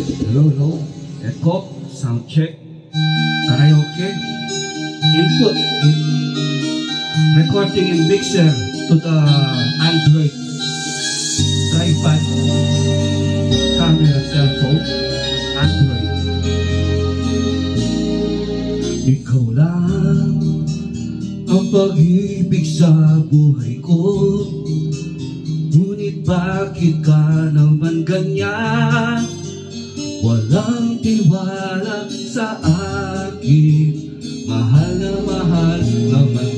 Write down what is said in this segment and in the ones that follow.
Hello, hello. Echo, sound check. Karaoke. Input. Recording and mixer to the Android tripod, camera, cell phone, Android. Ikaw lang ang pag-ibig sa buhay ko. Ngunit bakit ka naman ganyan? Walang tiwala sa akin. Mahal naman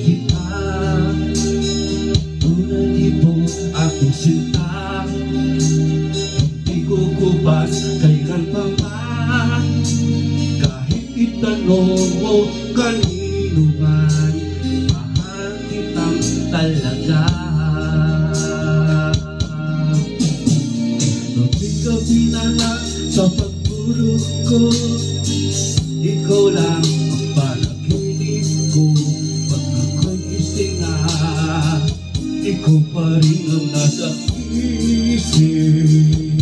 kita. Tunay ito aking sinta. Hindi ko kubas kailan pa man. Kahit itanong mo kanino man, mahal kitang talaga. Gabi-gabi na lang sa pagtulog ko, ikaw lang ang panaginip ko. Pag ako'y gising na, ikaw pa rin ang nasa isip.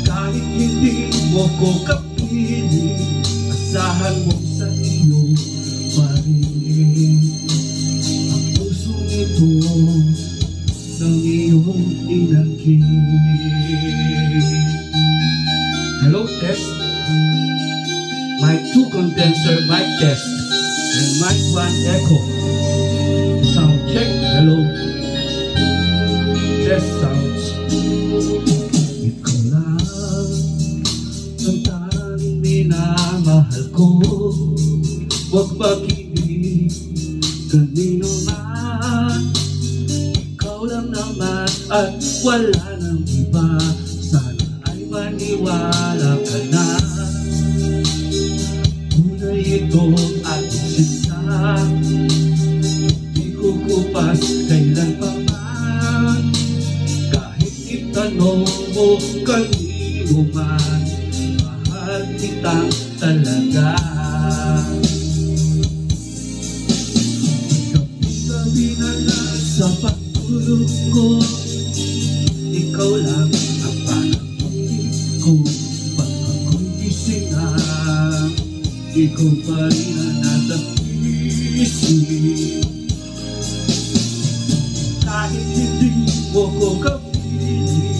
Kahit hindi mo ko kapiling, asahan mo sa iyo pa rin. Ang puso nito ng iyong inangkin. Hello, test. Mic 2 condenser, mic test. And mic 1 echo. Sound check. Hello. Test sounds. Ikaw lang ang tanging minamahal ko. Huwag makinig kanino man. Ikaw lang naman at wala nang iba. Sana ay maniwala ka na. Tunay itong ating sinta. Di ko kupas kailan pa man. Kahit itanong mo kanino man, mahal kitang talaga. Gabi-gabi na lang sa pagtulog ko, ikaw lang ang panaginip ko. Pag ako'y gising na, ikaw pa rin ang nasa isip. Kahit hindi mo ko kapiling,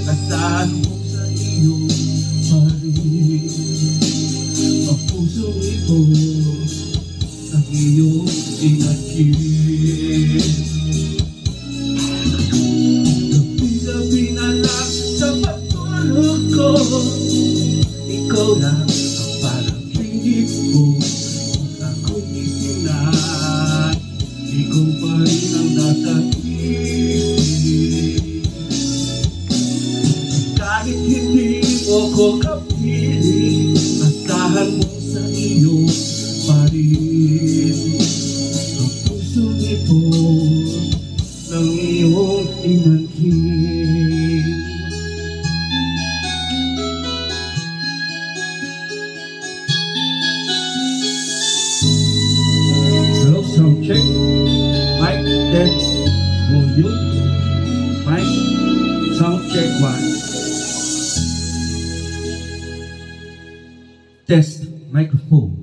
asahan mo sa iyo pa rin. Ang pusong ito ang iyong inangkin. Gabi-gabi na lang sa pagtulog ko, ikaw lang ang panaginip ko. Pag ako'y gising na, ikaw pa rin ang nasa isip. Kahit hindi mo ko kapiling, asahan mo sa iyo pa rin. Ang pusong ito ng iyong inangkin. Hello, sound check. Mic test. Volume. Mic. Sound check 1. Test microphone.